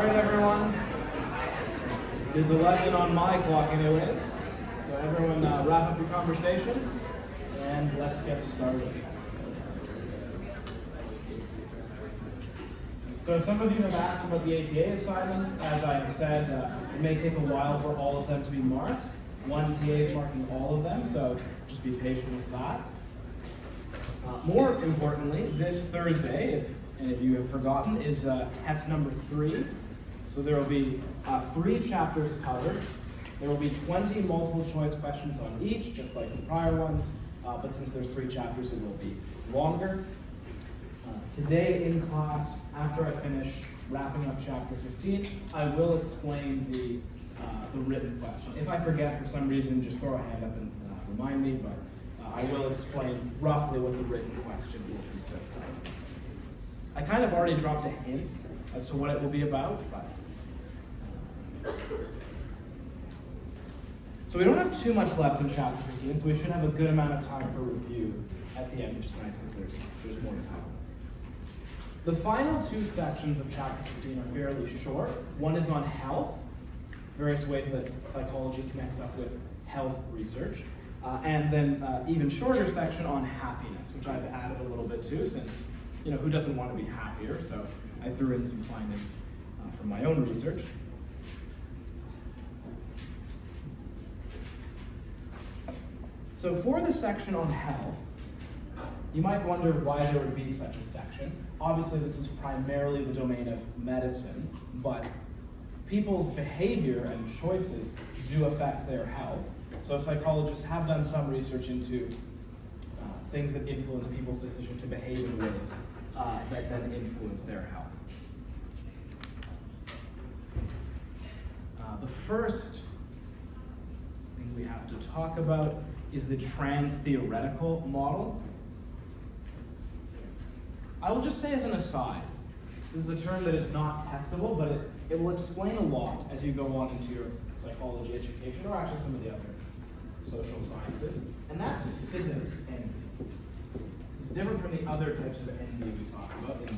right, everyone. It's 11 on my clock anyways. So everyone wrap up your conversations and let's get started. So some of you have asked about the APA assignment. As I have said, it may take a while for all of them to be marked. One TA is marking all of them, so just be patient with that. More importantly, this Thursday, if any of you have forgotten, is test number 3. So there will be 3 chapters covered. There will be 20 multiple choice questions on each, just like the prior ones, but since there's 3 chapters, it will be longer. Today in class, after I finish wrapping up chapter 15, I will explain the written question. If I forget for some reason, just throw a hand up and remind me, but I will explain roughly what the written question will consist of. I kind of already dropped a hint as to what it will be about, but so we don't have too much left in chapter 15, so we should have a good amount of time for review at the end, which is nice because there's more to come. The final 2 sections of chapter 15 are fairly short. One is on health, various ways that psychology connects up with health research, and then even shorter section on happiness, which I've added a little bit too, since who doesn't want to be happier? So I threw in some findings from my own research. So for the section on health, you might wonder why there would be such a section. Obviously, this is primarily the domain of medicine, but people's behavior and choices do affect their health. So psychologists have done some research into things that influence people's decision to behave in ways that then influence their health. The first thing we have to talk about is the trans-theoretical model. I will just say as an aside, this is a term that is not testable, but it will explain a lot as you go on into your psychology education, or actually some of the other social sciences, and that's physics envy. This is different from the other types of envy we talk about in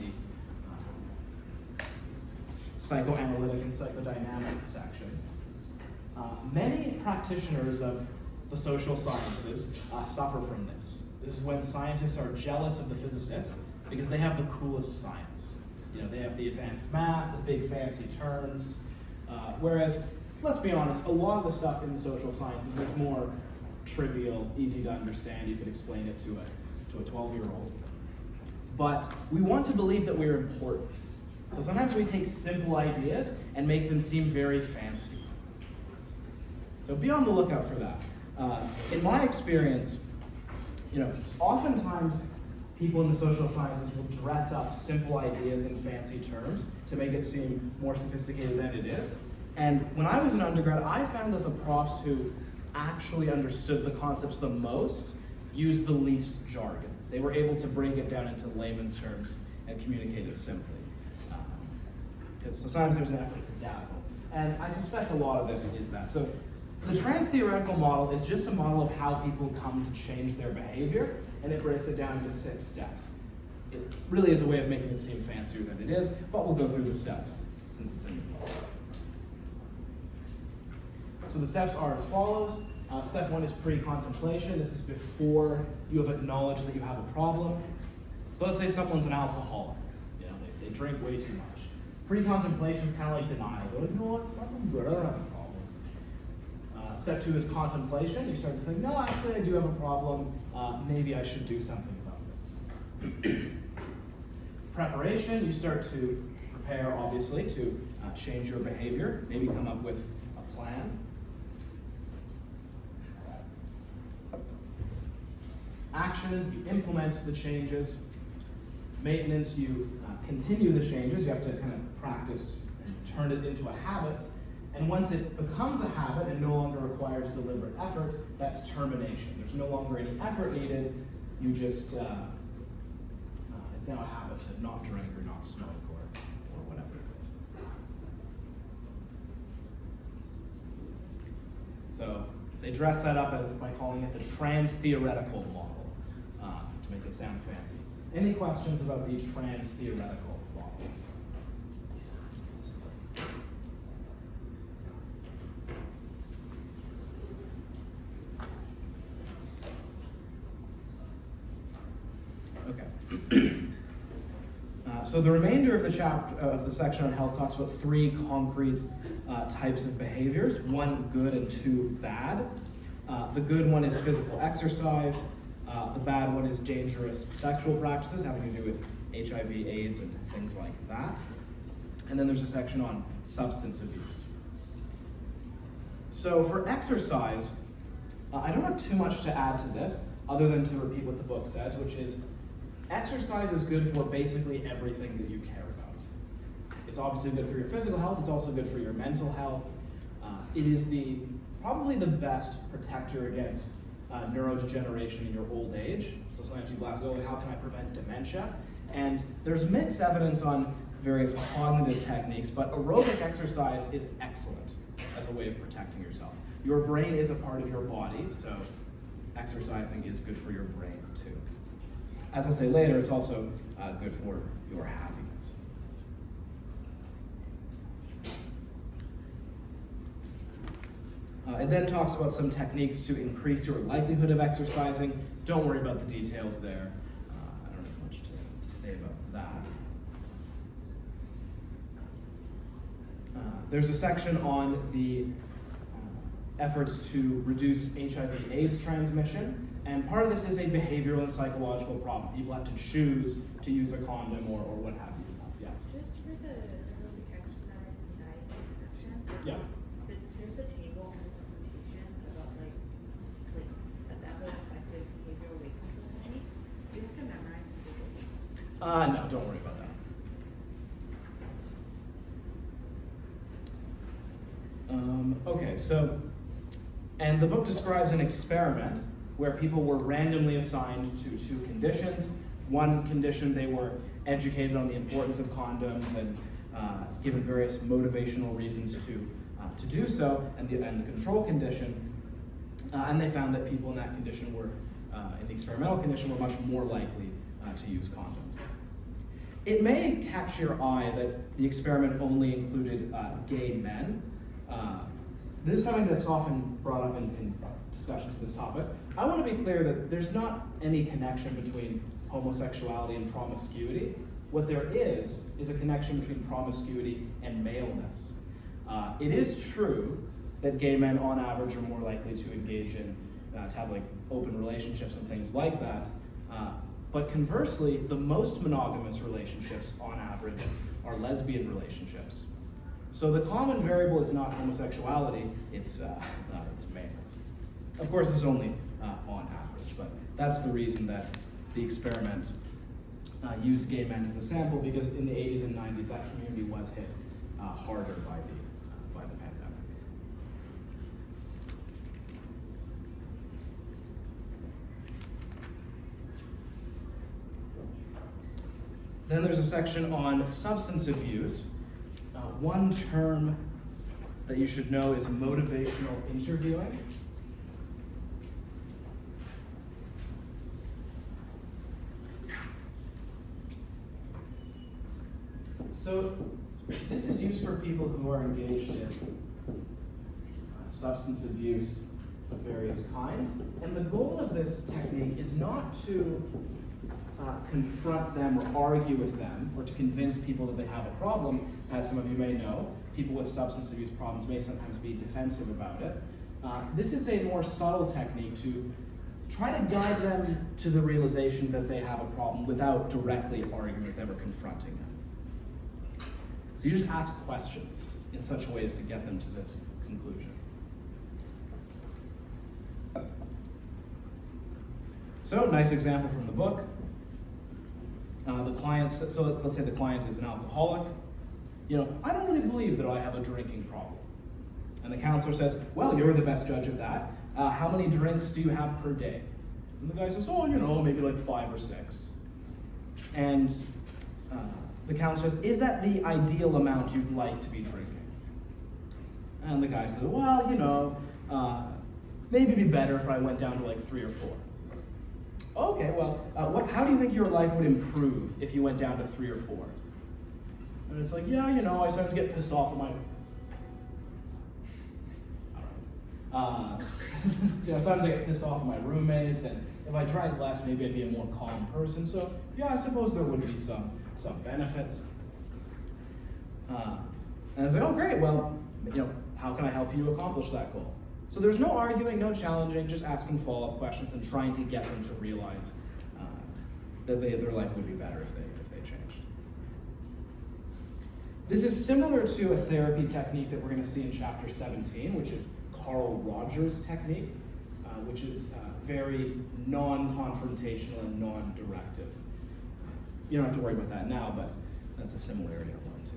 the psychoanalytic and psychodynamic section. Many practitioners of the social sciences suffer from this. This is when scientists are jealous of the physicists because they have the coolest science. They have the advanced math, the big fancy terms, whereas, let's be honest, a lot of the stuff in the social sciences is more trivial, easy to understand. You could explain it to a 12-year-old. But we want to believe that we're important. So sometimes we take simple ideas and make them seem very fancy. So be on the lookout for that. In my experience, oftentimes people in the social sciences will dress up simple ideas in fancy terms to make it seem more sophisticated than it is. And when I was an undergrad, I found that the profs who actually understood the concepts the most used the least jargon. They were able to break it down into layman's terms and communicate it simply. Because sometimes there's an effort to dazzle. And I suspect a lot of this is that. So the trans-theoretical model is just a model of how people come to change their behavior, and it breaks it down into 6 steps. It really is a way of making it seem fancier than it is, but we'll go through the steps since it's in the book. So the steps are as follows. Step 1 is pre-contemplation. This is before you have acknowledged that you have a problem. So let's say someone's an alcoholic. They drink way too much. Pre-contemplation is kind of like denial. They're like, no, I'm good, I don't have a problem. Step 2 is contemplation. You start to think, no, actually I do have a problem. Maybe I should do something about this. Preparation, you start to prepare, obviously, to change your behavior. Maybe come up with a plan. Action, you implement the changes. Maintenance, you continue the changes. You have to kind of practice and turn it into a habit. And once it becomes a habit and no longer requires deliberate effort, that's termination. There's no longer any effort needed. You just, it's now a habit to not drink or not smoke or whatever it is. So they dress that up by calling it the trans-theoretical model to make it sound fancy. Any questions about the trans-theoretical model? So the remainder of the chapter of the section on health talks about three concrete types of behaviors: one good and two bad. The good one is physical exercise. The bad one is dangerous sexual practices having to do with HIV, AIDS, and things like that. And then there's a section on substance abuse. So for exercise, I don't have too much to add to this, other than to repeat what the book says, which is exercise is good for basically everything that you care about. It's obviously good for your physical health, it's also good for your mental health. It is probably the best protector against neurodegeneration in your old age. So sometimes people ask, oh, how can I prevent dementia? And there's mixed evidence on various cognitive techniques, but aerobic exercise is excellent as a way of protecting yourself. Your brain is a part of your body, so exercising is good for your brain too. As I'll say later, it's also good for your happiness. It then talks about some techniques to increase your likelihood of exercising. Don't worry about the details there. I don't have much to say about that. There's a section on the efforts to reduce HIV/AIDS transmission, and part of this is a behavioral and psychological problem. People have to choose to use a condom or what have you. Yes? Just for the aerobic exercise and diet section, Yeah. there's a table in the presentation about like a sample of effective behavioral weight control techniques. Do you have to memorize the table? No, don't worry about that. Okay, so, and the book describes an experiment where people were randomly assigned to two conditions. One condition, they were educated on the importance of condoms and given various motivational reasons to do so, and the control condition, and they found that people in that condition were, in the experimental condition, were much more likely to use condoms. It may catch your eye that the experiment only included gay men. This is something that's often brought up in discussions of this topic. I want to be clear that there's not any connection between homosexuality and promiscuity. What there is a connection between promiscuity and maleness. It is true that gay men on average are more likely to engage in, to have like open relationships and things like that. But conversely, the most monogamous relationships on average are lesbian relationships. So the common variable is not homosexuality, it's maleness. Of course, it's only on average, but that's the reason that the experiment used gay men as the sample, because in the 80s and 90s, that community was hit harder by the pandemic. Then there's a section on substance abuse. One term that you should know is motivational interviewing. So this is used for people who are engaged in substance abuse of various kinds. And the goal of this technique is not to confront them or argue with them or to convince people that they have a problem. As some of you may know, people with substance abuse problems may sometimes be defensive about it. This is a more subtle technique to try to guide them to the realization that they have a problem without directly arguing with them or confronting them. So you just ask questions in such ways to get them to this conclusion. So, nice example from the book. Let's say the client is an alcoholic. I don't really believe that I have a drinking problem. And the counselor says, well, you're the best judge of that. How many drinks do you have per day? And the guy says, maybe like 5 or 6. And the counselor says, is that the ideal amount you'd like to be drinking? And the guy says, well, maybe it'd be better if I went down to like 3 or 4. Okay, well, how do you think your life would improve if you went down to 3 or 4? And it's like, I sometimes get pissed off at my... Sometimes I get pissed off at my roommates, and if I drank less, maybe I'd be a more calm person. So yeah, I suppose there would be some benefits. And I was like, oh great, well, how can I help you accomplish that goal? So there's no arguing, no challenging, just asking follow-up questions and trying to get them to realize that their life would be better if they changed. This is similar to a therapy technique that we're going to see in chapter 17, which is Carl Rogers' technique, which is very non-confrontational and non-directive. You don't have to worry about that now, but that's a similarity I want to.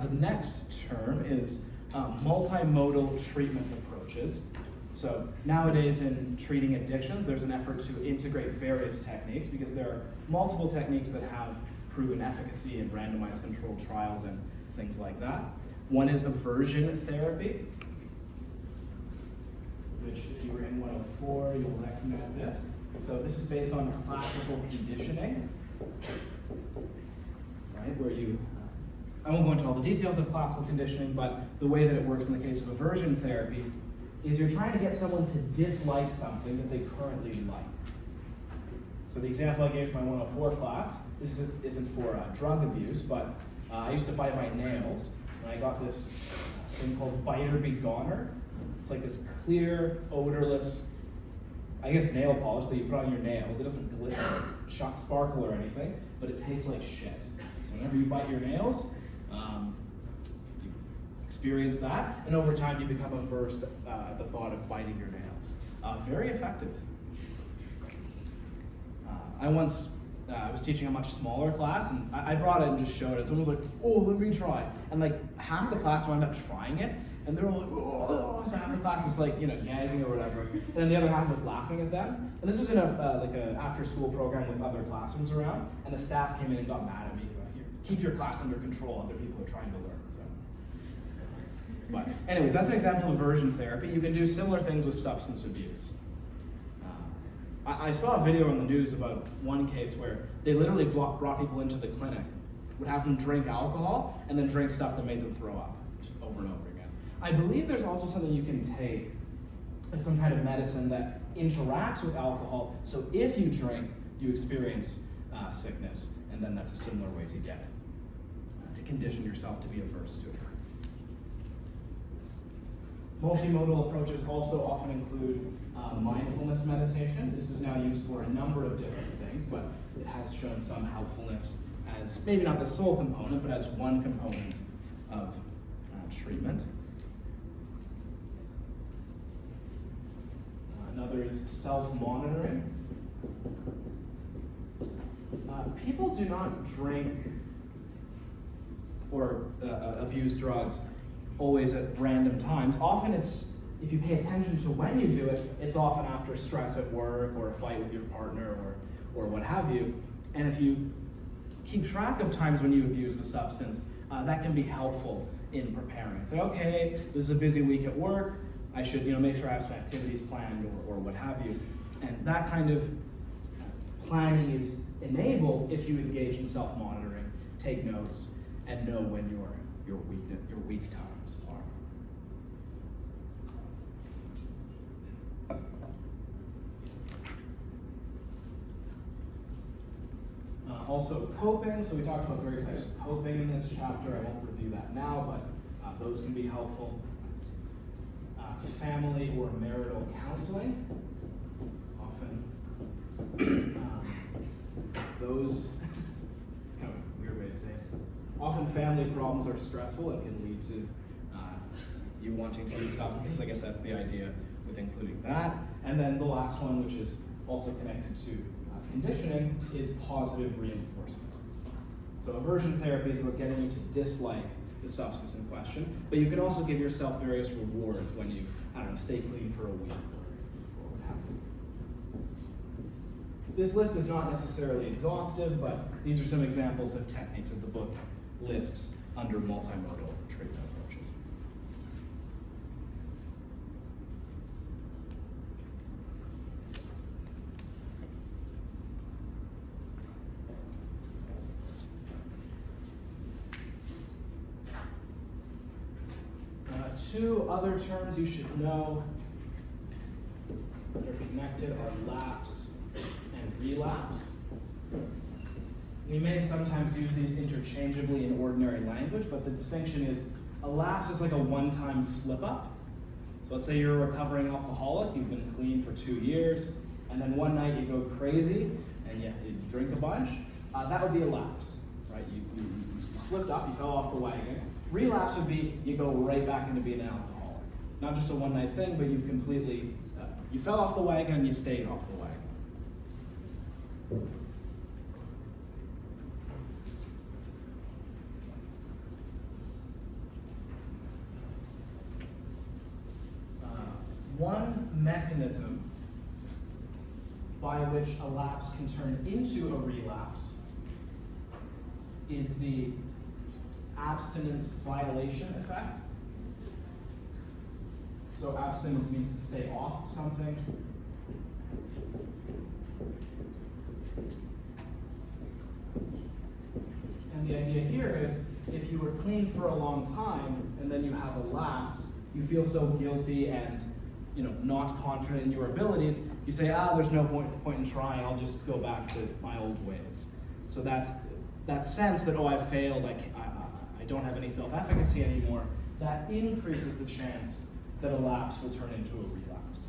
The next term is multimodal treatment approaches. So nowadays in treating addictions, there's an effort to integrate various techniques because there are multiple techniques that have proven efficacy in randomized controlled trials and things like that. One is aversion therapy, which if you were in 104, you'll recognize this. So this is based on classical conditioning, right, where I won't go into all the details of classical conditioning, but the way that it works in the case of aversion therapy is you're trying to get someone to dislike something that they currently like. So the example I gave to my 104 class, this isn't for drug abuse, but I used to bite my nails, and I got this thing called Biter Be Goner. It's like this clear, odorless, I guess nail polish that you put on your nails. It doesn't glitter, sparkle or anything, but it tastes like shit. So whenever you bite your nails, you experience that, and over time you become averse at the thought of biting your nails. Very effective. I once was teaching a much smaller class, and I brought it and just showed it. Someone was like, oh, let me try. And like half the class wound up trying it, and they're all like, oh, so half the class is like, gagging or whatever. And then the other half was laughing at them. And this was in an after-school program with other classrooms around, and the staff came in and got mad at me. Keep your class under control, other people are trying to learn. So. But anyways, that's an example of aversion therapy. You can do similar things with substance abuse. I saw a video on the news about one case where they literally brought people into the clinic, would have them drink alcohol, and then drink stuff that made them throw up, just over and over again. I believe there's also something you can take, like some kind of medicine that interacts with alcohol, so if you drink, you experience sickness, and then that's a similar way to get it, to condition yourself to be averse to it. Multimodal approaches also often include mindfulness meditation. This is now used for a number of different things, but it has shown some helpfulness as maybe not the sole component, but as one component of treatment. Another is self-monitoring. People do not drink or abuse drugs always at random times. Often it's, if you pay attention to when you do it, it's often after stress at work or a fight with your partner or what have you. And if you keep track of times when you abuse the substance, that can be helpful in preparing. Say, okay, this is a busy week at work, I should make sure I have some activities planned or what have you. And that kind of planning is enabled if you engage in self-monitoring, take notes, and know when your weak times are. Also coping, so we talked about various types of coping in this chapter. I won't review that now, but those can be helpful. Family or marital counseling, often those, it's kind of a weird way to say it. Often family problems are stressful and can lead to you wanting to use substances. I guess that's the idea with including that. And then the last one, which is also connected to conditioning, is positive reinforcement. So aversion therapy is about getting you to dislike the substance in question, but you can also give yourself various rewards when you, stay clean for a week or what have you. This list is not necessarily exhaustive, but these are some examples of techniques that the book lists under multimodal treatment approaches. Two other terms you should know that are connected are lapse and relapse. We may sometimes use these interchangeably in ordinary language, but the distinction is a lapse is like a one-time slip-up. So let's say you're a recovering alcoholic, you've been clean for 2 years, and then one night you go crazy and you drink a bunch. That would be a lapse, right? You slipped up, you fell off the wagon. Relapse would be you go right back into being an alcoholic. Not just a one-night thing, but you've completely, you fell off the wagon and you stayed off the wagon. One mechanism by which a lapse can turn into a relapse is the abstinence violation effect. So abstinence means to stay off something. And the idea here is if you were clean for a long time and then you have a lapse, you feel so guilty and not confident in your abilities, you say, there's no point in trying, I'll just go back to my old ways. So that sense that, I failed, I don't have any self-efficacy anymore, that increases the chance that a lapse will turn into a relapse.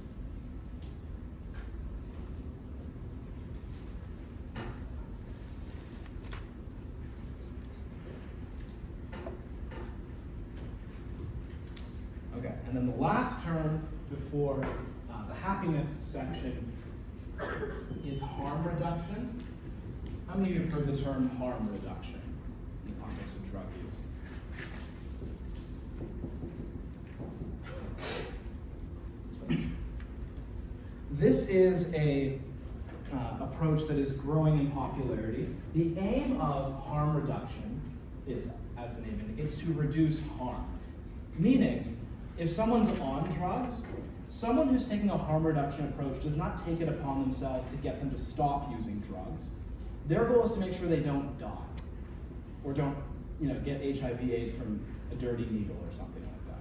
Okay, and then the last term before the happiness section is harm reduction. How many of you have heard the term harm reduction in the context of drug use? This is a approach that is growing in popularity. The aim of harm reduction is, as the name indicates, to reduce harm. Meaning, if someone's on drugs, someone who's taking a harm reduction approach does not take it upon themselves to get them to stop using drugs. Their goal is to make sure they don't die or don't, get HIV/AIDS from a dirty needle or something like that.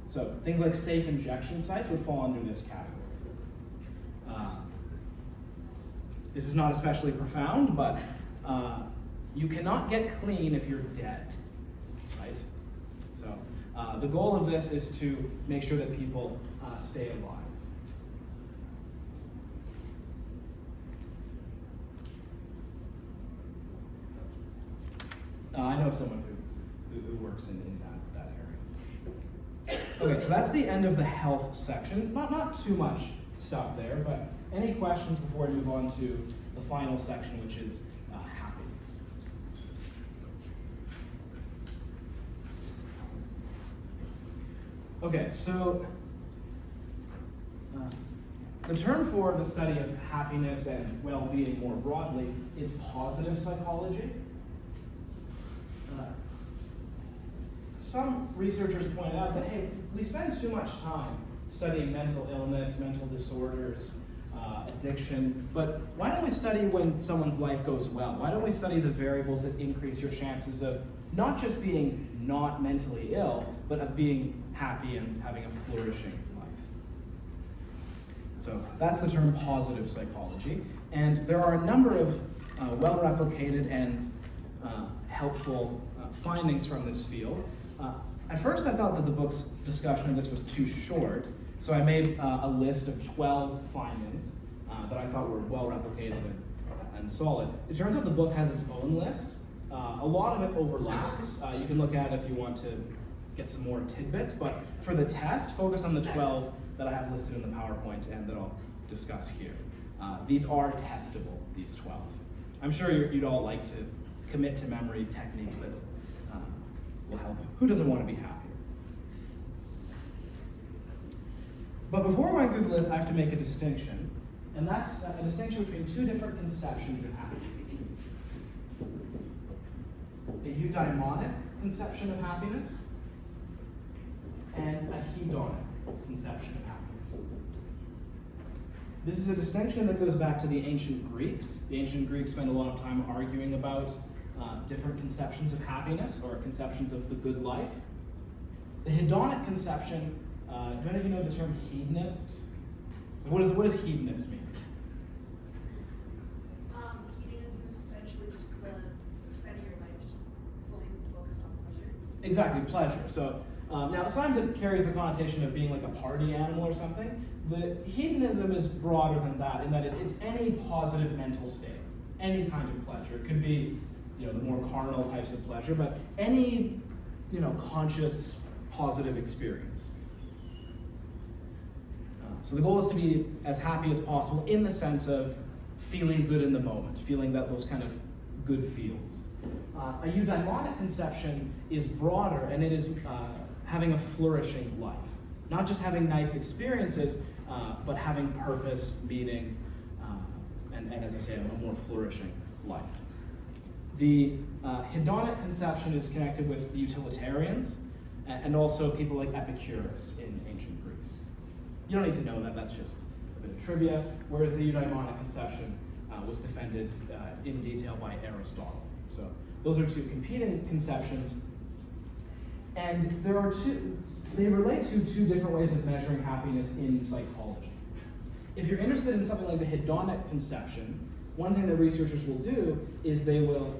So things like safe injection sites would fall under this category. This is not especially profound, but you cannot get clean if you're dead, right? So the goal of this is to make sure that people stay alive. I know someone who works in that area. Okay, so that's the end of the health section. Not too much stuff there, but any questions before we move on to the final section, which is happiness? Okay, so the term for the study of happiness and well-being more broadly is positive psychology. Some researchers pointed out that, hey, we spend too much time studying mental illness, mental disorders, addiction, but why don't we study when someone's life goes well? Why don't we study the variables that increase your chances of not just being not mentally ill, but of being happy and having a flourishing life? So that's the term positive psychology. And there are a number of well-replicated and helpful findings from this field. At first I thought that the book's discussion of this was too short, so I made a list of 12 findings that I thought were well-replicated and solid. It turns out the book has its own list. A lot of it overlaps. You can look at it if you want to get some more tidbits, but for the test, focus on the 12 that I have listed in the PowerPoint and that I'll discuss here. These are testable, these 12. I'm sure you'd all like to commit to memory techniques that will help you. Who doesn't want to be happier? But before going through the list, I have to make a distinction, and that's a distinction between two different conceptions of happiness. a eudaimonic conception of happiness and a hedonic conception of happiness. This is a distinction that goes back to the ancient Greeks. The ancient Greeks spent a lot of time arguing about different conceptions of happiness or conceptions of the good life. The hedonic conception, do any of you know the term hedonist? So what does hedonist mean? Hedonism is essentially just the spending your life just fully focused on pleasure. Exactly, pleasure. So now sometimes it carries the connotation of being like a party animal or something. The hedonism is broader than that in that it's any positive mental state, any kind of pleasure. It could be, the more carnal types of pleasure, but any, conscious, positive experience. So the goal is to be as happy as possible in the sense of feeling good in the moment, feeling those kind of good feels. A eudaimonic conception is broader, and it is having a flourishing life. Not just having nice experiences, but having purpose, meaning, and as I say, a more flourishing life. The hedonic conception is connected with utilitarians and also people like Epicurus in ancient Greece. You don't need to know that, that's just a bit of trivia, whereas the eudaimonic conception was defended in detail by Aristotle. So those are two competing conceptions, and they relate to two different ways of measuring happiness in psychology. If you're interested in something like the hedonic conception, one thing that researchers will do is they will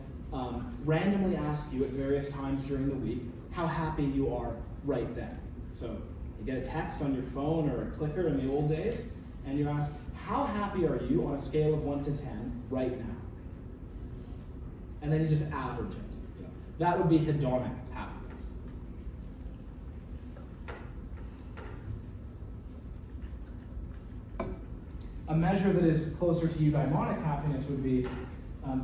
randomly ask you at various times during the week how happy you are right then. So you get a text on your phone or a clicker in the old days, and you ask, how happy are you on a scale of 1 to 10 right now? And then you just average it. That would be hedonic happiness. A measure that is closer to eudaimonic happiness would be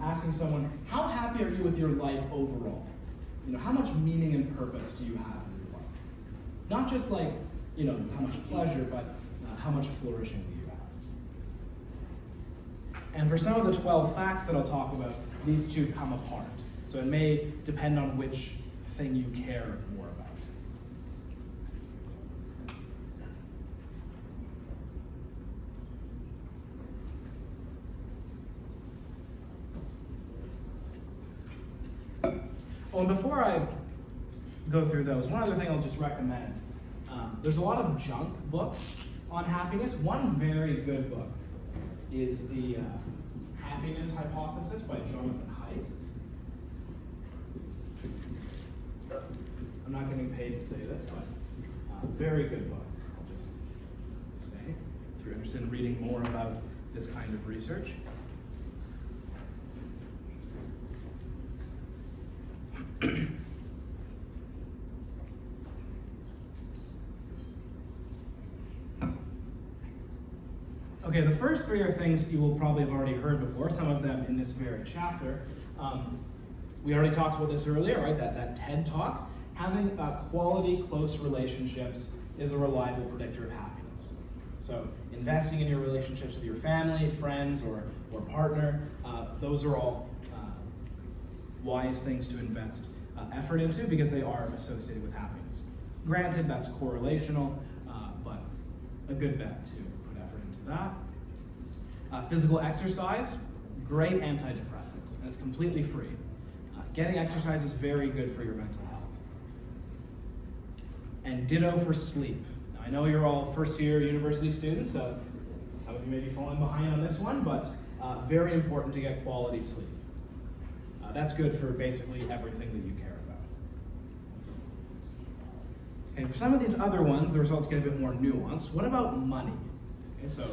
asking someone, how happy are you with your life overall? How much meaning and purpose do you have in your life? Not just like, how much pleasure, but how much flourishing do you have? And for some of the 12 facts that I'll talk about, these two come apart. So it may depend on which thing you care more about. Oh, and before I go through those, one other thing I'll just recommend. There's a lot of junk books on happiness. One very good book is the Happiness Hypothesis by Jonathan Haidt. I'm not getting paid to say this, but very good book, I'll just say, if you're interested in reading more about this kind of research. Okay, the first three are things you will probably have already heard before, some of them in this very chapter. We already talked about this earlier, right? That TED Talk. Having quality, close relationships is a reliable predictor of happiness. So investing in your relationships with your family, friends, or partner, those are all wise things to invest effort into because they are associated with happiness. Granted, that's correlational, but a good bet to put effort into that. Physical exercise, great antidepressant, and it's completely free. Getting exercise is very good for your mental health. And ditto for sleep. Now, I know you're all first-year university students, so some of you may be falling behind on this one, but very important to get quality sleep. That's good for basically everything that you care about. Okay, for some of these other ones, the results get a bit more nuanced. What about money? Okay, so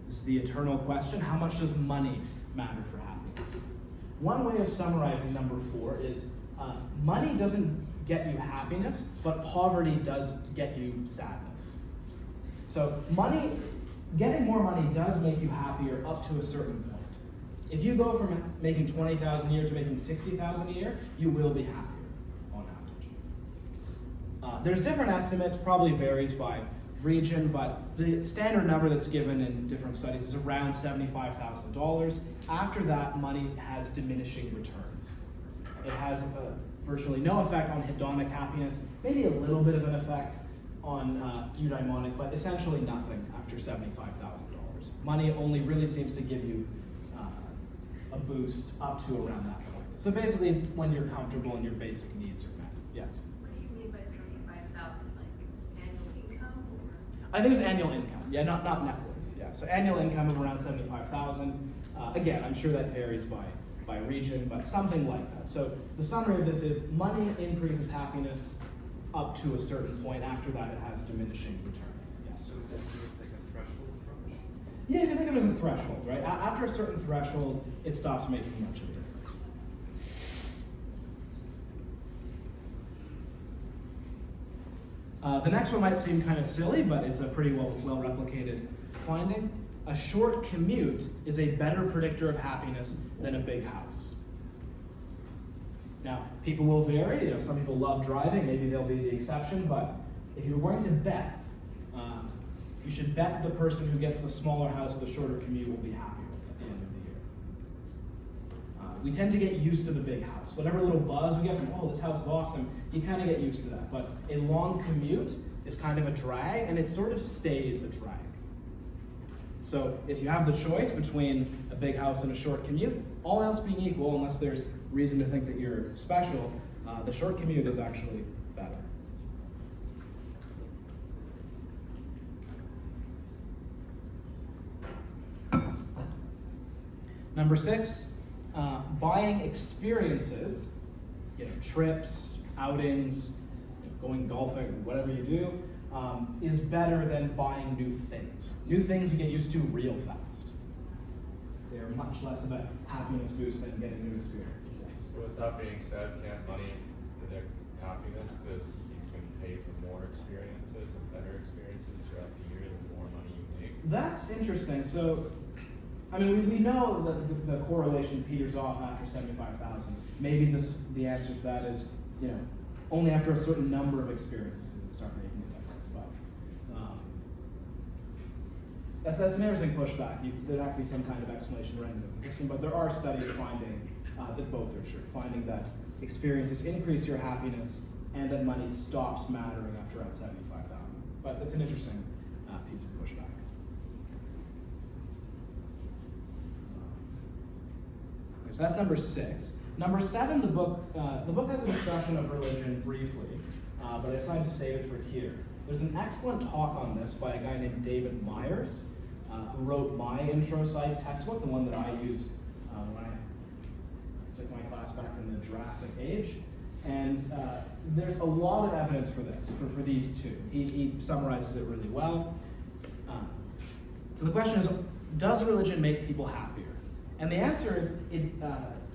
this is the eternal question. How much does money matter for happiness? One way of summarizing number 4 is money doesn't get you happiness, but poverty does get you sadness. So getting more money does make you happier up to a certain point. If you go from making $20,000 a year to making $60,000 a year, you will be happier on average. There's different estimates, probably varies by region, but the standard number that's given in different studies is around $75,000. After that, money has diminishing returns. It has virtually no effect on hedonic happiness, maybe a little bit of an effect on eudaimonic, but essentially nothing after $75,000. Money only really seems to give you a boost up to around that point. So basically, when you're comfortable and your basic needs are met. Yes? What do you mean by 75,000, like annual income or? I think it was annual income. Yeah, not net worth. Yeah, so annual income of around 75,000. Again, I'm sure that varies by region, but something like that. So the summary of this is money increases happiness up to a certain point. After that, it has diminishing returns. Yes. So this is like a threshold approach? Yeah, you can think of it as a threshold, right? After a certain threshold, it stops making much of a difference. The next one might seem kind of silly, but it's a pretty well replicated finding. A short commute is a better predictor of happiness than a big house. Now, people will vary. Some people love driving. Maybe they'll be the exception. But if you're going to bet, you should bet the person who gets the smaller house with the shorter commute will be happier at the end of the year. We tend to get used to the big house. Whatever little buzz we get from, oh, this house is awesome, you kind of get used to that. But a long commute is kind of a drag, and it sort of stays a drag. So if you have the choice between a big house and a short commute, all else being equal, unless there's reason to think that you're special, the short commute is actually better. Number 6, buying experiences, trips, outings, going golfing, whatever you do, is better than buying new things. New things you get used to real fast. They're much less of a happiness boost than getting new experiences. Yes. So with that being said, can't money predict happiness because you can pay for more experiences and better experiences throughout the year the more money you make? That's interesting. So, I mean, we know that the correlation peters off after 75,000. Maybe the answer to that is, only after a certain number of experiences does it start making a difference. But that's an interesting pushback. There'd have to be some kind of explanation around the consistent, but there are studies finding that both are true, finding that experiences increase your happiness and that money stops mattering after around 75,000. But it's an interesting piece of pushback. So that's number 6. Number 7, the book has a discussion of religion briefly, but I decided to save it for here. There's an excellent talk on this by a guy named David Myers, who wrote my intro psych textbook, the one that I used when I took my class back in the Jurassic Age. And there's a lot of evidence for this, for these two. He summarizes it really well. So the question is, does religion make people happier? And the answer is,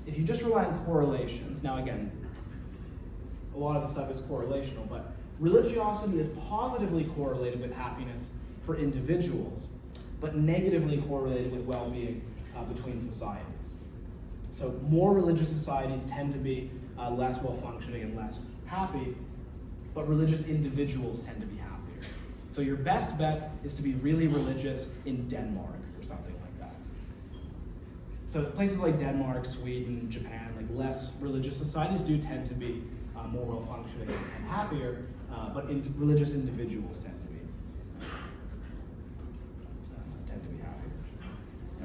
if you just rely on correlations, now again, a lot of the stuff is correlational, but religiosity is positively correlated with happiness for individuals, but negatively correlated with well-being between societies. So more religious societies tend to be less well-functioning and less happy, but religious individuals tend to be happier. So your best bet is to be really religious in Denmark or something like that. So places like Denmark, Sweden, Japan, like less religious societies do tend to be more well-functioning and happier, but religious individuals tend to be happier.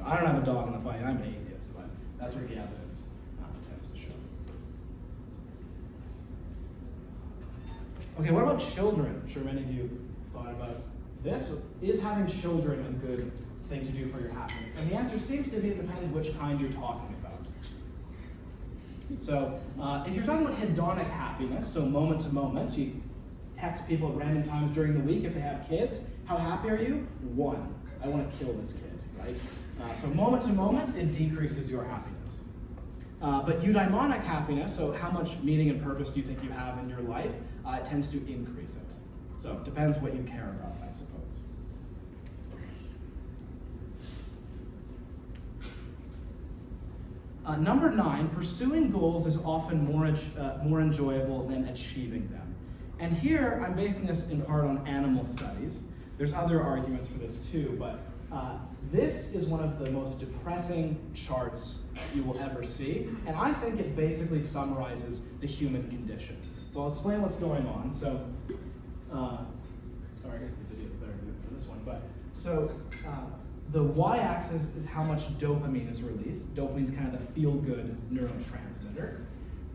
I don't have a dog in the fight. I'm an atheist, but that's where the evidence tends to show. Okay, what about children? I'm sure many of you thought about this. Is having children a good thing to do for your happiness? And the answer seems to be it depends which kind you're talking about. So if you're talking about hedonic happiness, so moment to moment, you text people at random times during the week if they have kids, how happy are you? 1, I want to kill this kid, right? So moment to moment, it decreases your happiness. But eudaimonic happiness, so how much meaning and purpose do you think you have in your life, it tends to increase it. So it depends what you care about, I suppose. Number 9, pursuing goals is often more enjoyable than achieving them. And here, I'm basing this in part on animal studies. There's other arguments for this too, but This is one of the most depressing charts you will ever see, and I think it basically summarizes the human condition. So I'll explain what's going on. So, or I guess the video is better for this one, but so the y-axis is how much dopamine is released. Dopamine's kind of the feel-good neurotransmitter.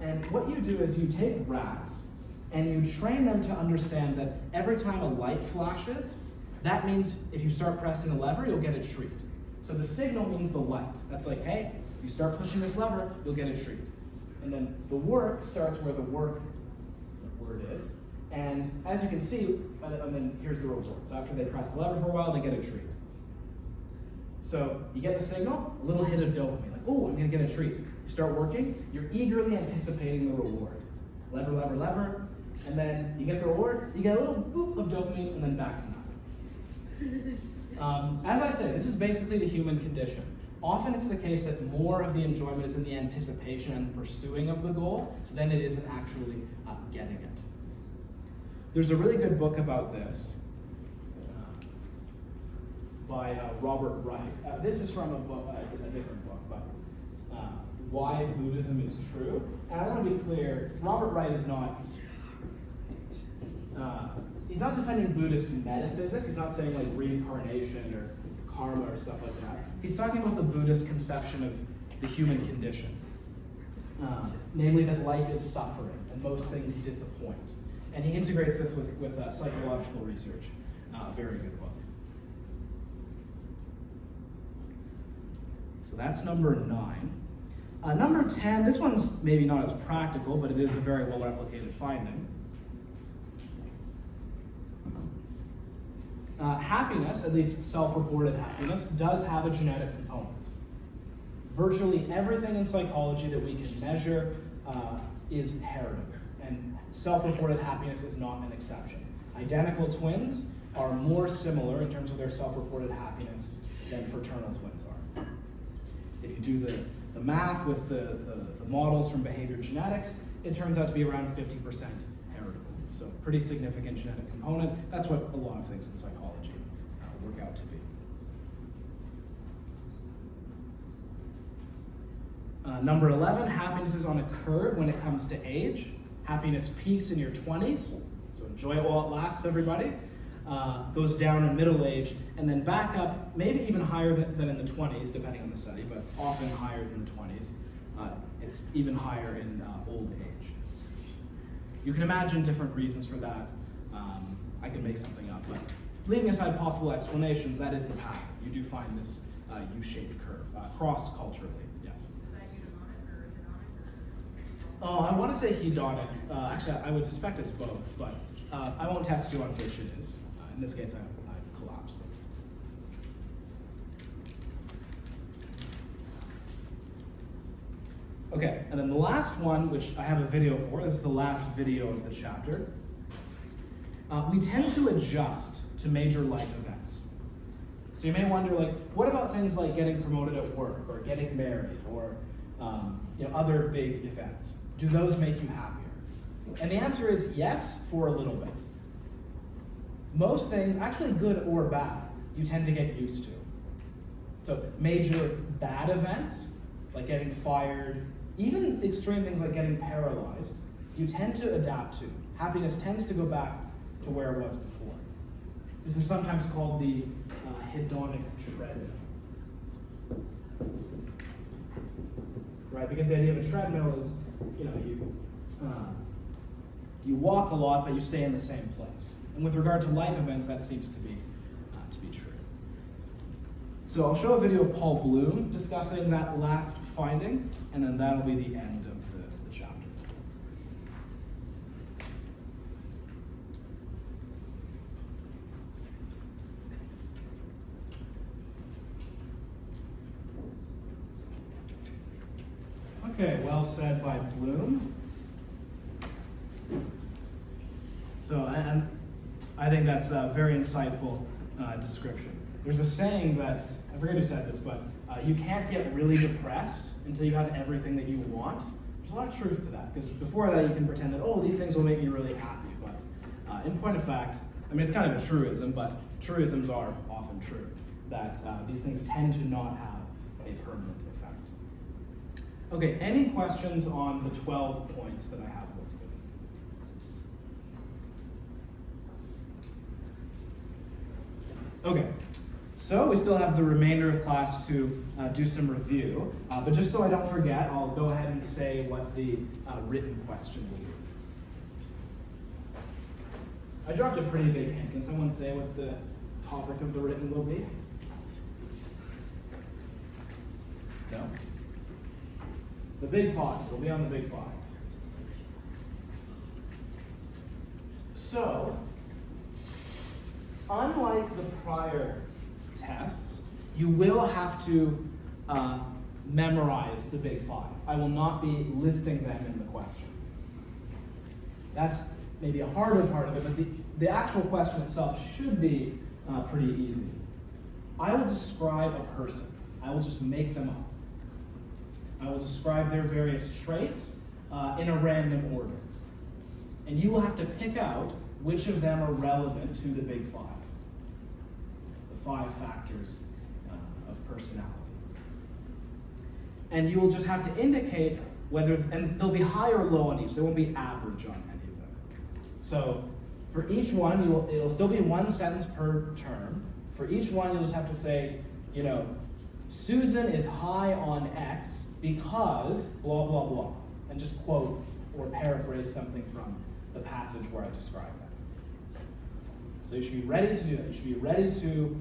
And what you do is you take rats and you train them to understand that every time a light flashes, that means if you start pressing the lever, you'll get a treat. So the signal means the light. That's like, hey, you start pushing this lever, you'll get a treat. And then the work starts where the word is. And as you can see, and then here's the reward. So after they press the lever for a while, they get a treat. So you get the signal, a little hit of dopamine, like, oh, I'm gonna get a treat. You start working, you're eagerly anticipating the reward. Lever, lever, lever, and then you get the reward, you get a little boop of dopamine, and then back to nothing. As I say, this is basically the human condition. Often it's the case that more of the enjoyment is in the anticipation and pursuing of the goal than it is in actually getting it. There's a really good book about this by Robert Wright. This is from a book, a different book, but Why Buddhism is True. And I want to be clear, Robert Wright is not he's not defending Buddhist metaphysics. He's not saying like reincarnation or karma or stuff like that. He's talking about the Buddhist conception of the human condition. Namely that life is suffering and most things disappoint. And he integrates this with psychological research. A very good book. So that's number 9. Number 10, this one's maybe not as practical, but it is a very well replicated finding. Happiness, at least self-reported happiness, does have a genetic component. Virtually everything in psychology that we can measure is heritable, and self-reported happiness is not an exception. Identical twins are more similar in terms of their self-reported happiness than fraternal twins are. If you do the math with the models from behavior genetics, it turns out to be around 50% heritable. So pretty significant genetic component. That's what a lot of things in psychology work out to be. Number 11, happiness is on a curve when it comes to age. Happiness peaks in your 20s, so enjoy it while it lasts, everybody. Goes down in middle age, and then back up, maybe even higher than in the 20s, depending on the study, but often higher than the 20s. It's even higher in old age. You can imagine different reasons for that. I could make something up, but leaving aside possible explanations, that is the pattern. You do find this U-shaped curve, cross-culturally, yes. Is that eudaimonic or hedonic? Oh, I want to say hedonic. Actually, I would suspect it's both, but I won't test you on which it is. In this case, I've collapsed them. Okay, and then the last one, which I have a video for, this is the last video of the chapter. We tend to adjust to major life events. So you may wonder, like, what about things like getting promoted at work, or getting married, or other big events? Do those make you happier? And the answer is yes, for a little bit. Most things, actually good or bad, you tend to get used to. So major bad events, like getting fired, even extreme things like getting paralyzed, you tend to adapt to. Happiness tends to go back to where it was before. This is sometimes called the hedonic treadmill. Right, because the idea of a treadmill is, you walk a lot, but you stay in the same place. And with regard to life events, that seems to be true. So I'll show a video of Paul Bloom discussing that last finding, and then that'll be the end of the chapter. Okay, well said by Bloom. So, and I think that's a very insightful description. There's a saying that, I forget who said this, but you can't get really depressed until you have everything that you want. There's a lot of truth to that, because before that you can pretend that, oh, these things will make me really happy, but in point of fact, I mean, it's kind of a truism, but truisms are often true. that these things tend to not have a permanent effect. Okay, any questions on the 12 points that I have listed? Okay, so we still have the remainder of class to do some review, but just so I don't forget, I'll go ahead and say what the written question will be. I dropped a pretty big hint. Can someone say what the topic of the written will be? No? The Big Five. We'll be on the Big Five. So, unlike the prior tests, you will have to memorize the Big Five. I will not be listing them in the question. That's maybe a harder part of it, but the actual question itself should be pretty easy. I will describe a person. I will just make them up. I will describe their various traits in a random order. And you will have to pick out which of them are relevant to the Big Five. The 5 factors of personality. And you will just have to indicate whether, and they'll be high or low on each. There won't be average on any of them. So for each one, it'll still be 1 sentence per term. For each one, you'll just have to say, you know, Susan is high on X because blah, blah, blah. And just quote or paraphrase something from the passage where I describe that. So you should be ready to do that. You should be ready to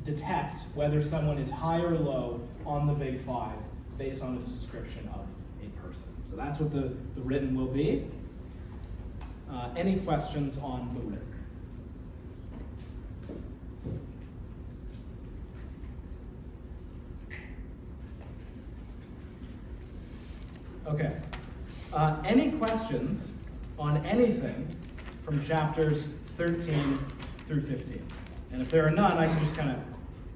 detect whether someone is high or low on the Big Five based on the description of a person. So that's what the written will be. Any questions on the written? Okay. Any questions on anything from chapters 13 through 15? And if there are none, I can just kind of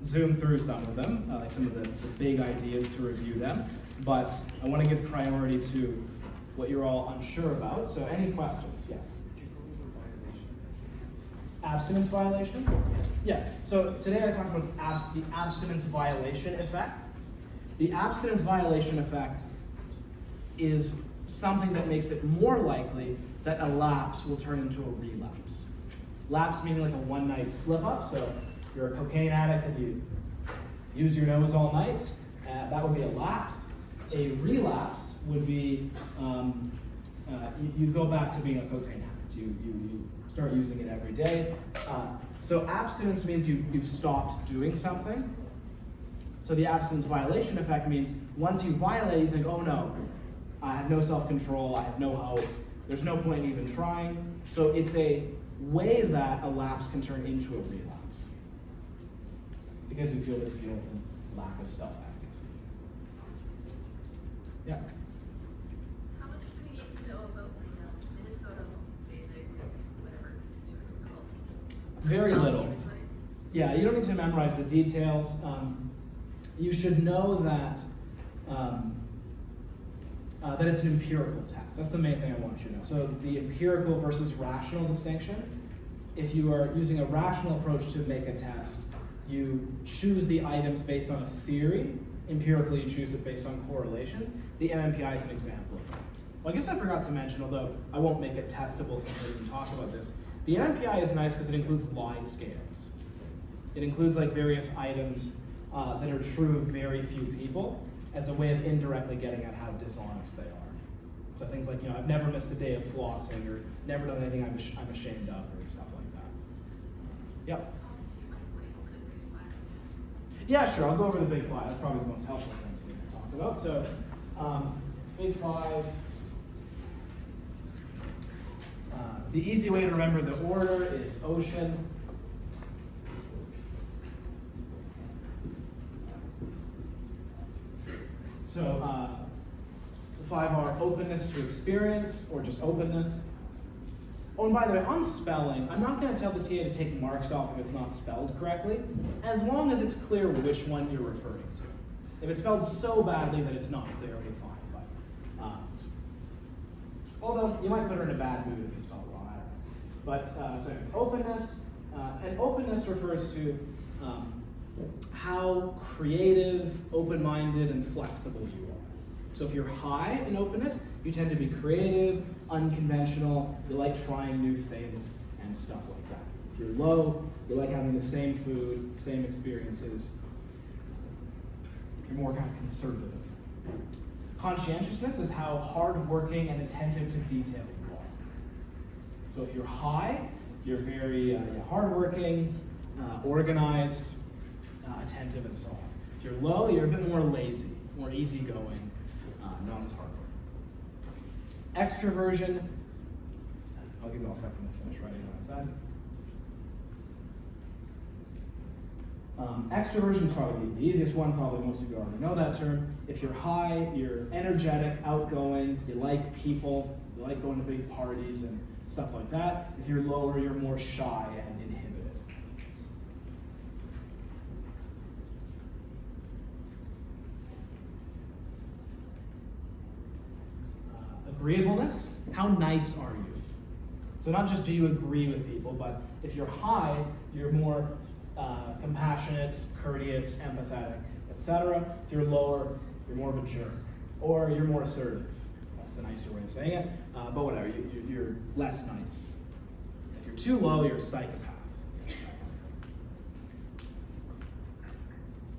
zoom through some of them, like some of the big ideas to review them. But I want to give priority to what you're all unsure about. So any questions? Yes? Abstinence violation? Yeah. So today I talked about the abstinence violation effect. The abstinence violation effect is something that makes it more likely that a lapse will turn into a relapse. Lapse meaning like a one-night slip-up. So you're a cocaine addict and you use your nose all night. That would be a lapse. A relapse would be you go back to being a cocaine addict. You start using it every day. So abstinence means you've stopped doing something. So the abstinence violation effect means once you violate, you think, oh no, I have no self-control, I have no hope, there's no point in even trying. So it's a way that a lapse can turn into a relapse because you feel this guilt and lack of self-efficacy. Yeah? How much do we need to know about the Minnesota basic, whatever it's called? Very little. Yeah, you don't need to memorize the details. You should know that that it's an empirical test. That's the main thing I want you to know. So the empirical versus rational distinction. If you are using a rational approach to make a test, you choose the items based on a theory. Empirically, you choose it based on correlations. The MMPI is an example of that. Well, I guess I forgot to mention, although I won't make it testable since I didn't talk about this, the MMPI is nice because it includes lie scales. It includes like various items that are true of very few people as a way of indirectly getting at how dishonest they are. So things like, I've never missed a day of flossing or never done anything I'm ashamed of or stuff like that. Yep. Yeah, sure, I'll go over the Big Five. That's probably the most helpful thing to talk about. So, Big Five. The easy way to remember the order is ocean. So, the 5 are openness to experience, or just openness. Oh, and by the way, on spelling, I'm not going to tell the TA to take marks off if it's not spelled correctly, as long as it's clear which one you're referring to. If it's spelled so badly that it's not clear, it'll be fine. But, although, you might put her in a bad mood if you spell it wrong, I don't know. But, so it's openness, and openness refers to how creative, open-minded, and flexible you are. So if you're high in openness, you tend to be creative, unconventional, you like trying new things and stuff like that. If you're low, you like having the same food, same experiences. You're more kind of conservative. Conscientiousness is how hardworking and attentive to detail you are. So if you're high, you're very hardworking, organized, attentive, and so on. If you're low, you're a bit more lazy, more easygoing, not as hardworking. Extroversion, I'll give you all a second to finish writing on my side. Extroversion is probably the easiest one, probably most of you already know that term. If you're high, you're energetic, outgoing, you like people, you like going to big parties and stuff like that. If you're lower, you're more shy and inhibited. Agreeableness, how nice are you? So not just do you agree with people, but if you're high, you're more compassionate, courteous, empathetic, etc. If you're lower, you're more of a jerk, or you're more assertive. That's the nicer way of saying it, but whatever, you're less nice. If you're too low, you're a psychopath.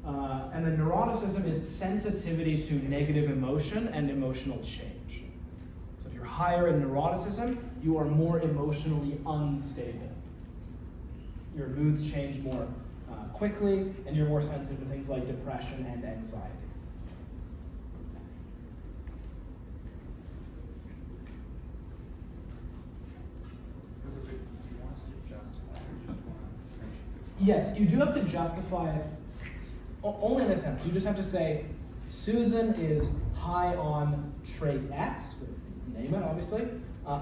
And then neuroticism is sensitivity to negative emotion and emotional change. So if you're higher in neuroticism, you are more emotionally unstable. Your moods change more quickly, and you're more sensitive to things like depression and anxiety. Yes, you do have to justify it, only in a sense. You just have to say, Susan is high on trait X, name it obviously,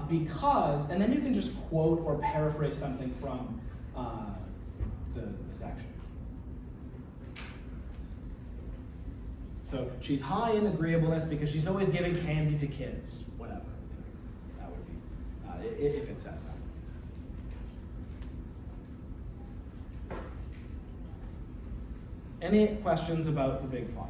because, and then you can just quote or paraphrase something from the section. So she's high in agreeableness because she's always giving candy to kids, whatever. That would be, if it says that. Any questions about the big five?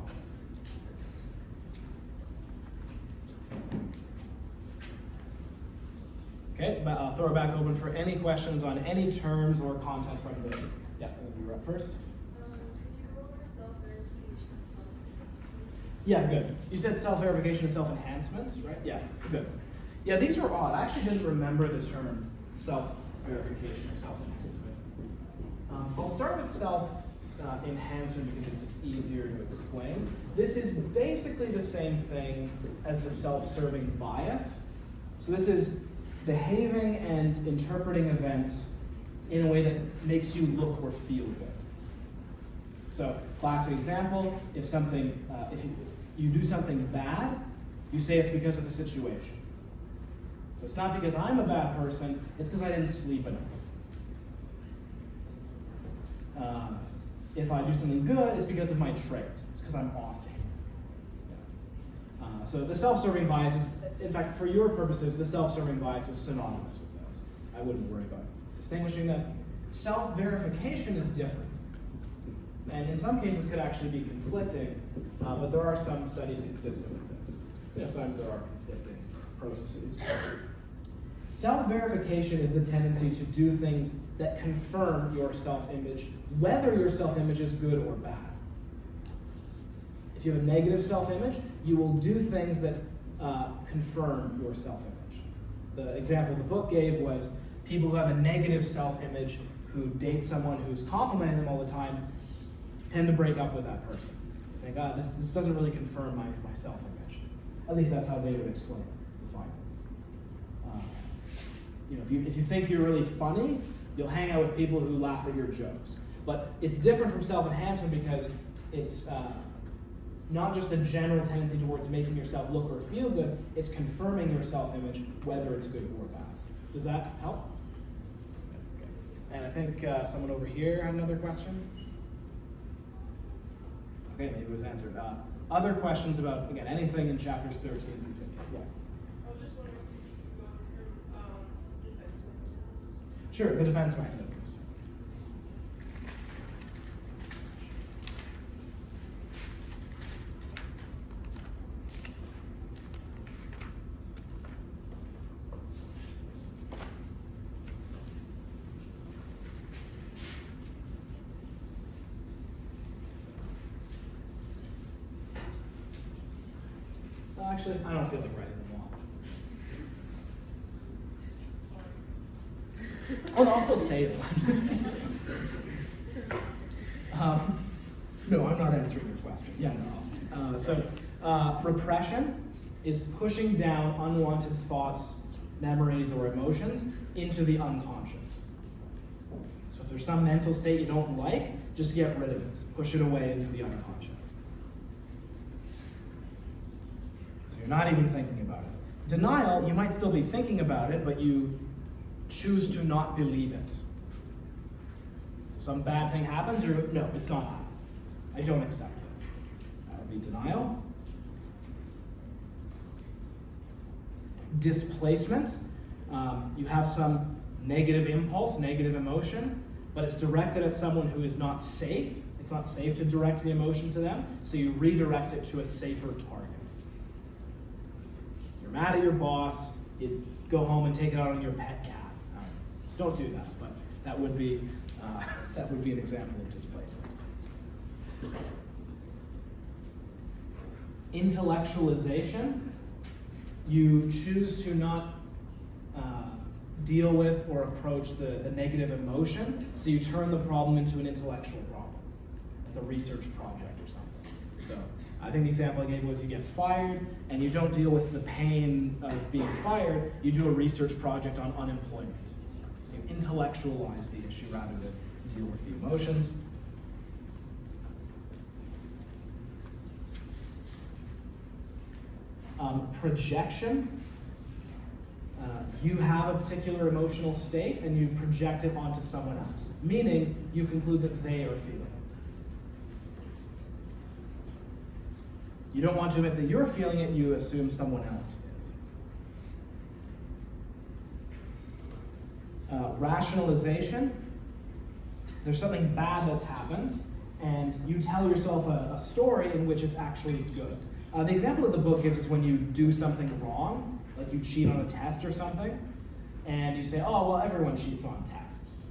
Okay, but I'll throw it back open for any questions on any terms or content from the. Yeah, you're up first. Could you go over self-verification and self-enhancement? Yeah, good. You said self-verification and self-enhancement, right? Yeah, good. Yeah, these are odd. I actually didn't remember the term self-verification or self-enhancement. I'll start with self-enhancement because it's easier to explain. This is basically the same thing as the self-serving bias. So this is behaving and interpreting events in a way that makes you look or feel good. So, classic example, if you do something bad, you say it's because of the situation. So it's not because I'm a bad person, it's because I didn't sleep enough. If I do something good, it's because of my traits. It's because I'm awesome. So the self-serving bias is, in fact, for your purposes, the self-serving bias is synonymous with this. I wouldn't worry about distinguishing them. Self-verification is different. And in some cases could actually be conflicting, but there are some studies consistent with this. Sometimes there are conflicting processes. Self-verification is the tendency to do things that confirm your self-image, whether your self-image is good or bad. If you have a negative self-image, you will do things that confirm your self-image. The example the book gave was people who have a negative self-image who date someone who's complimenting them all the time tend to break up with that person. They think, this doesn't really confirm my self-image. At least that's how they would explain the finding. If you think you're really funny, you'll hang out with people who laugh at your jokes. But it's different from self-enhancement because it's not just a general tendency towards making yourself look or feel good, it's confirming your self-image, whether it's good or bad. Does that help? Okay. And I think someone over here had another question. Okay, maybe it was answered. Other questions about, again, anything in chapters 13 through 15? Yeah. I was just wondering if you could go through defense mechanisms. Sure, the defense mechanisms. Actually, I don't feel like writing them all. Oh no, I'll still say them. No, I'm not answering your question. Yeah, no, awesome. Repression is pushing down unwanted thoughts, memories, or emotions into the unconscious. So if there's some mental state you don't like, just get rid of it. Push it away into the unconscious. So you're not even thinking about it. Denial, you might still be thinking about it, but you choose to not believe it. So some bad thing happens, you're, no, it's not happening. I don't accept this. That would be denial. Displacement. You have some negative impulse, negative emotion, but it's directed at someone who is not safe. It's not safe to direct the emotion to them, so you redirect it to a safer target. You're mad at your boss, you go home and take it out on your pet cat. Don't do that, but that would be an example of displacement. Intellectualization. You choose to not deal with or approach the negative emotion, so you turn the problem into an intellectual problem, like a research project or something. So I think the example I gave was you get fired and you don't deal with the pain of being fired, you do a research project on unemployment. So you intellectualize the issue rather than deal with the emotions. Projection. You have a particular emotional state and you project it onto someone else, meaning you conclude that they are feeling it. You don't want to admit that you're feeling it, you assume someone else is. Rationalization. There's something bad that's happened, and you tell yourself a story in which it's actually good. The example that the book gives is when you do something wrong, like you cheat on a test or something, and you say, oh, well, everyone cheats on tests.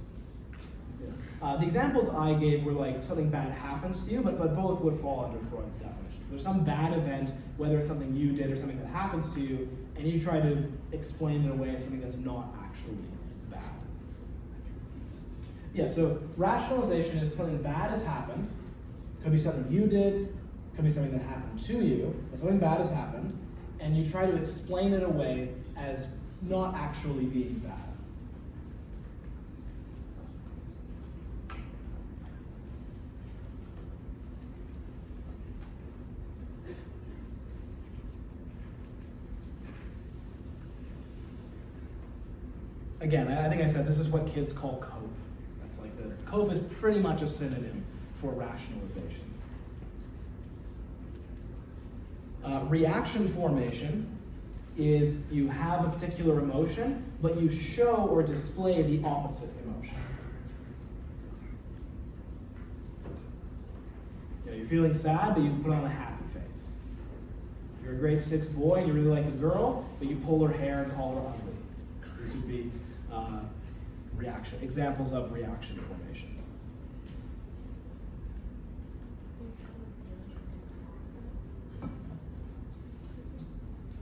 The examples I gave were like something bad happens to you, but both would fall under Freud's definition. There's some bad event, whether it's something you did or something that happens to you, and you try to explain it away as something that's not actually bad. Yeah, so rationalization is something bad has happened, could be something you did, could be something that happened to you, but something bad has happened, and you try to explain it away as not actually being bad. Again, I think I said this is what kids call cope. That's like cope is pretty much a synonym for rationalization. Reaction formation is you have a particular emotion, but you show or display the opposite emotion. You're feeling sad, but you put on a happy face. You're a grade 6 boy and you really like a girl, but you pull her hair and call her ugly. These would be examples of reaction formation.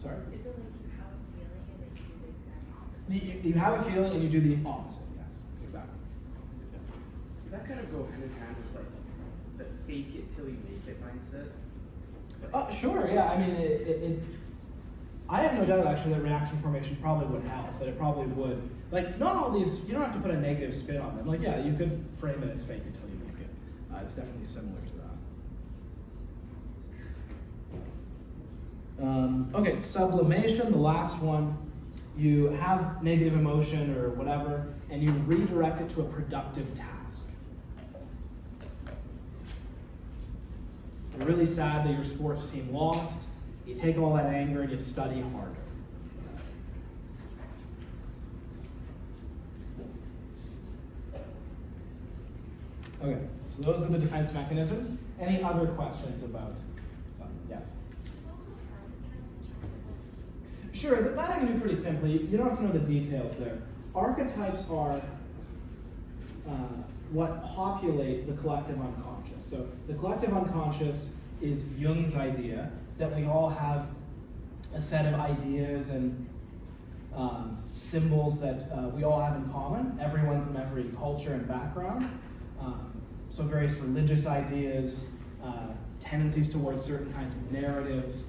Sorry? Is it like you have a feeling and then you do the exact opposite? You have a feeling and you do the opposite, yes, exactly. Does that kind of go hand in hand with like the fake it till you make it mindset? Sure, yeah, I mean, I have no doubt actually that reaction formation probably would help, that it probably would. Like, not all these, you don't have to put a negative spin on them. Like, yeah, you could frame it as fake it till you make it. It's definitely similar to that. Okay, sublimation, the last one. You have negative emotion or whatever, and you redirect it to a productive task. You're really sad that your sports team lost. You take all that anger and you study harder. Okay, so those are the defense mechanisms. Any other questions about yes? Sure, that I can do pretty simply. You don't have to know the details there. Archetypes are what populate the collective unconscious. So the collective unconscious is Jung's idea that we all have a set of ideas and symbols that we all have in common, everyone from every culture and background. So various religious ideas, tendencies towards certain kinds of narratives.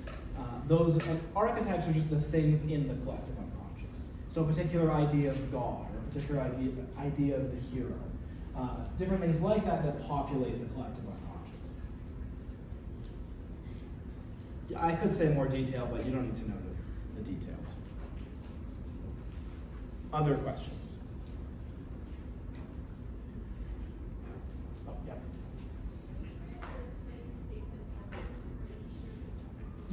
And archetypes are just the things in the collective unconscious. So a particular idea of God, or a particular idea of the hero. Different things like that that populate the collective unconscious. I could say more detail, but you don't need to know the details. Other questions? Oh, yeah.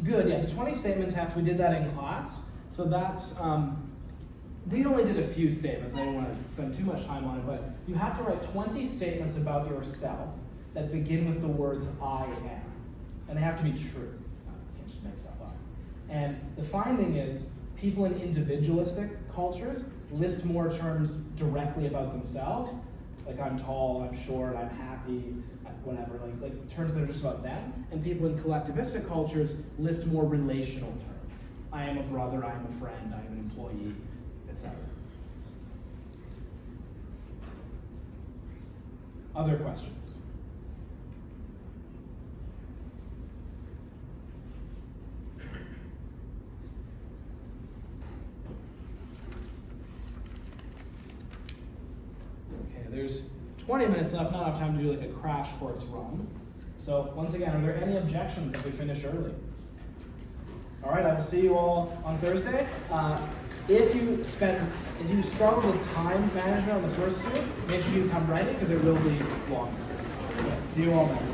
Good, yeah, the 20 statement test, we did that in class. So that's, we only did a few statements. I didn't want to spend too much time on it, but you have to write 20 statements about yourself that begin with the words I am. And they have to be true. You can't just make stuff up. And the finding is people in individualistic cultures list more terms directly about themselves, like I'm tall, I'm short, I'm happy, whatever, like terms that are just about them. And people in collectivistic cultures list more relational terms. I am a brother, I am a friend, I am an employee, etc. Other questions? Okay, there's 20 minutes left, not enough time to do like a crash course run. So once again, are there any objections if we finish early? All right, I will see you all on Thursday. If you struggle with time management on the first two, make sure you come ready because it will be longer. Okay, see you all then.